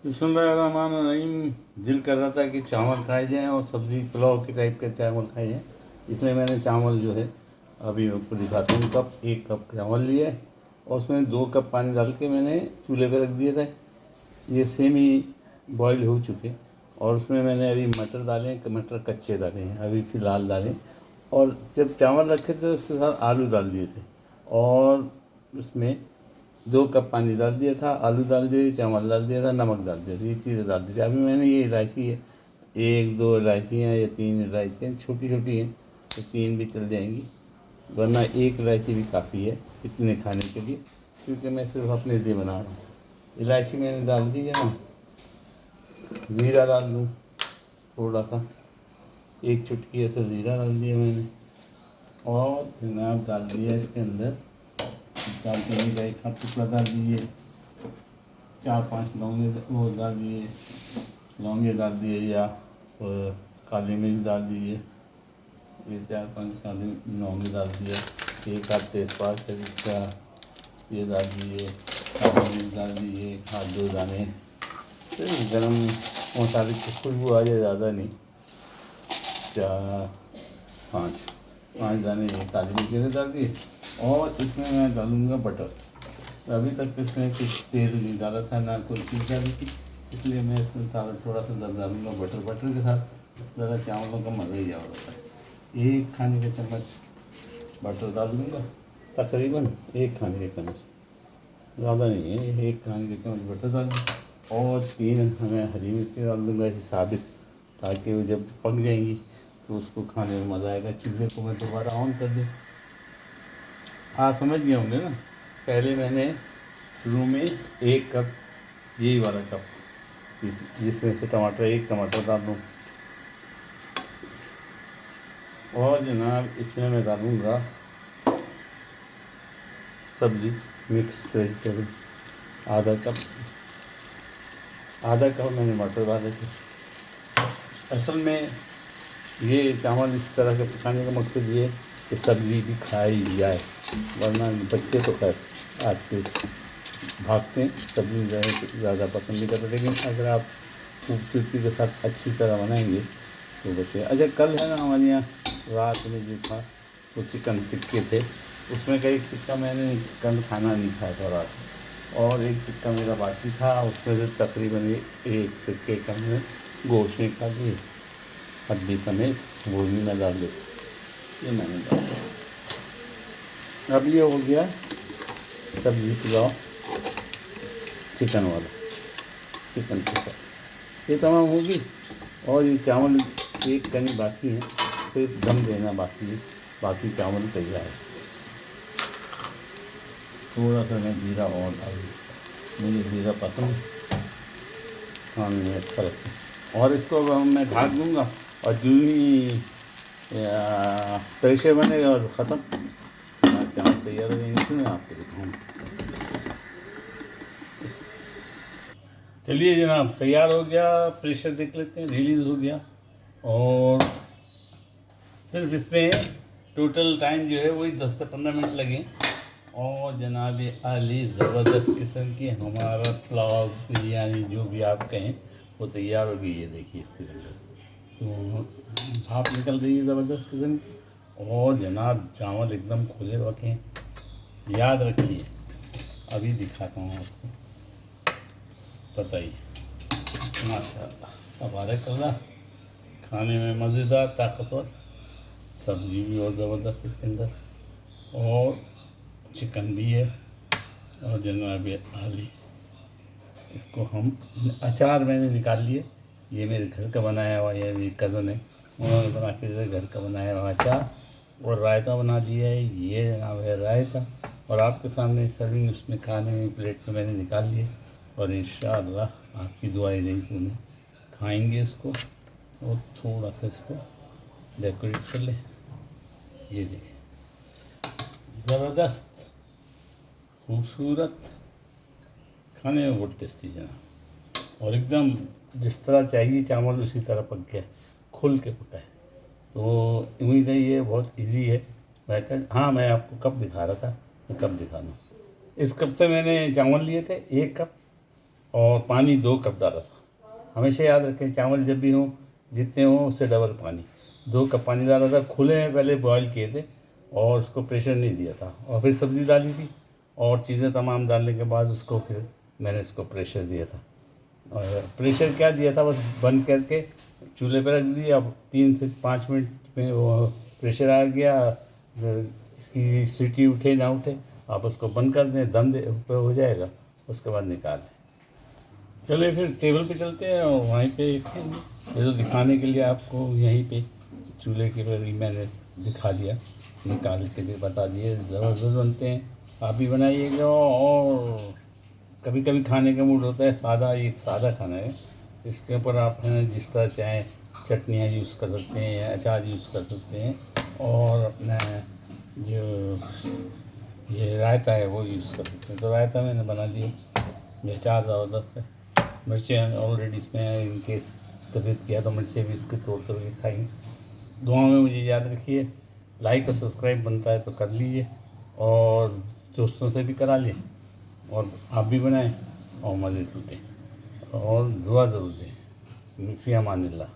बिस्मिल्लाहिर्रहमानिर्रहीम। दिल कर रहा था कि चावल खाए जाएँ और सब्ज़ी पुलाव के टाइप के चावल खाए जाएँ, इसलिए मैंने चावल जो है अभी आपको दिखाता हूँ। एक कप चावल लिया है और उसमें 2 कप पानी डाल के मैंने चूल्हे पे रख दिया था। ये सेमी बॉयल हो चुके और उसमें मैंने अभी मटर डाले हैं, मटर कच्चे डाले हैं, अभी फ़िलहाल डाले। और जब चावल रखे थे उसके साथ आलू डाल दिए थे और उसमें 2 कप पानी डाल दिया था, आलू डाल दिए, चावल डाल दिया था, नमक डाल दिया था, ये चीज़ें डाल दी थी। अभी मैंने ये इलायची है, 1-2 इलायचियाँ या 3 इलायचियाँ छोटी-छोटी हैं, तो 3 भी चल जाएंगी, वरना 1 इलायची भी काफ़ी है इतने खाने के लिए, क्योंकि मैं सिर्फ अपने लिए बना रहा हूँ। इलायची मैंने डाल दी है ना, ज़ीरा डाल दूँ थोड़ा सा, 1 चुटकी ऐसा ज़ीरा डाल दिया मैंने और जनाब डाल दिया इसके अंदर दालचीनी का 1 हाथ टुकड़ा डाल दीजिए, 4-5 लौंगे वो डाल दिए, लौंगे डाल दिए या काली मिर्च डाल दीजिए, ये 4-5 काली लौंगे डाल दिया, 1 आध तेज़पात का ये डाल दीजिए, काली मिर्च डाल दीजिए, 1 आध 2 दाने गरम मसाले की खुशबू आ जाए, ज़्यादा नहीं, 4-5 दाने ये काली मिर्च के डाल दिए। और इसमें मैं डालूँगा बटर। अभी तक इसमें कुछ तेल नहीं डाला था, ना कोई चीज़ डाली थी, इसलिए मैं इसमें थोड़ा सा डालूँगा बटर। बटर के साथ ज़रा चावलों का मज़ा ही और होता है। 1 खाने का चम्मच बटर डाल दूँगा, तकरीबन 1 खाने का चम्मच, ज़्यादा नहीं है, 1 खाने का चम्मच बटर डाल दूँ और 3 हमें हरी मिर्ची डाल दूँगा ऐसे साबित, ताकि वो जब पक जाएंगी तो उसको खाने में मज़ा आएगा। चूल्हे को मैं दोबारा ऑन कर दूँ। हाँ, समझ गए होंगे ना। पहले मैंने शुरू में 1 कप, यही वाला कप, जिसमें से टमाटर 1 टमाटर डाल दूँ और जनाब इसमें मैं डालूँगा सब्ज़ी मिक्स वेजिटेबल, आधा कप मैंने मटर डाले थे। असल में ये चावल इस तरह के पकाने का मकसद ये है कि सब्ज़ी भी खाई जाए, वरना बच्चे तो खैर आज के भागते हैं, सब्ज़ी ज़्यादा पसंद नहीं करते। लेकिन अगर आप खूबसूरती के साथ अच्छी तरह बनाएंगे तो बच्चे। अच्छा, कल है ना हमारे यहाँ रात में जो था वो चिकन टिक्के थे, उसमें का 1 टिक्का मैंने कल खाना नहीं खाया था रात में, और 1 टिक्का मेरा बाकी था, उसमें से तकरीबन 1 टिक्के का मैंने गोश्त निकाल लिए, हड्डी समेत, वो भी मैं डाल देता, ये मैंने डाल दिया। अब ये हो गया सब्ज़ी पुलाव चिकन वाला, चिकन के साथ ये तमाम होगी। और ये चावल एक कनी बाकी है, सिर्फ दम देना बाकी है, बाकी चावल तैयार है। थोड़ा सा मैं जीरा और डाल दूँ, मुझे जीरा पसंद खाने में अच्छा लगता है। और इसको अब मैं ढाक दूँगा और जो ही प्रेशर बनेगा और ख़त्म, चावल तैयार हो जाएंगे। फिर मैं आपको दिखाऊँ। चलिए जनाब, तैयार हो गया, प्रेशर देख लेते हैं, रिलीज़ हो गया। और सिर्फ इसमें टोटल टाइम जो है वही 10 से 15 मिनट लगे और जनाब आली ज़बरदस्त किस्म की हमारा पुलाव बिरयानी जो भी आप कहें वो तैयार हो गई। ये देखिए इसके अंदर तो भाप निकल रही है ज़बरदस्त किस्म की। और जनाब चावल एकदम खुले रखें, याद रखिए, अभी दिखाता हूँ आपको, बताइए। माशाअल्लाह, तबारकल्लाह, खाने में मज़ेदार, ताकतवर, सब्ज़ी भी और ज़बरदस्त इसके अंदर, और चिकन भी है, और जनाब आली, इसको हम अचार मैंने निकाल लिए, ये मेरे घर का बनाया हुआ, ये मेरी कज़न है, उन्होंने बना के घर का बनाया हुआ अचार, और रायता बना लिया है, ये जनाब है रायता, और आपके सामने सर्विंग उसमें खाने में प्लेट में मैंने निकाल लिए। और इंशाअल्लाह आपकी दुआएं रही तो उन्हें खाएँगे इसको। और थोड़ा सा इसको डेकोरेट कर ले, ये देखिए, ज़बरदस्त, खूबसूरत, खाने में बहुत टेस्टी जनाब, और एकदम जिस तरह चाहिए चावल उसी तरह पक गया, खुल के पका है। तो उम्मीद है ये बहुत इजी है मेथड। हाँ, मैं आपको कप दिखा रहा था, मैं कप दिखा दूँ। इस कप से मैंने चावल लिए थे 1 कप, और पानी 2 कप डाला था। हमेशा याद रखें, चावल जब भी हों जितने हों उससे डबल पानी। 2 कप पानी डाला था, खुले में पहले बॉयल किए थे और उसको प्रेशर नहीं दिया था, और फिर सब्ज़ी डाली थी और चीज़ें तमाम डालने के बाद उसको फिर मैंने उसको प्रेशर दिया था। और प्रेशर क्या दिया था, बस बंद करके चूल्हे पर रख दिया। अब 3 से 5 मिनट में वो प्रेशर आ गया। इसकी सीटी उठे ना उठे आप उसको बंद कर दें, दम दे पे हो जाएगा, उसके बाद निकाल लें। चलिए फिर टेबल पे चलते हैं और वहीं पे खाएंगे। ये तो दिखाने के लिए आपको यहीं पे चूल्हे के पर ही मैंने दिखा दिया, निकाल के बता दिए। ज़बरदस्त बनते हैं, आप भी बनाइएगा। और कभी कभी खाने का मूड होता है सादा, ये सादा खाना है, इसके ऊपर आप जिस तरह चाहें चटनियाँ यूज़ कर सकते हैं या अचार यूज़ कर सकते हैं, और अपना जो ये रायता है वो यूज़ कर सकते हैं। तो रायता मैंने बना दिया, ये अचार ज़बरदस्त है। मिर्चें ऑलरेडी इसमें है, इनकेस तबीयत किया तो मिर्चें भी इसके तोड़ करके खाएंगे। दुआओं में मुझे याद रखिए। लाइक और सब्सक्राइब बनता है तो कर लीजिए, और दोस्तों से भी करा लें, और आप भी बनाएं और मज़े लूटें, और दुआ ज़रूर दें। फ़ी अमानिल्लाह।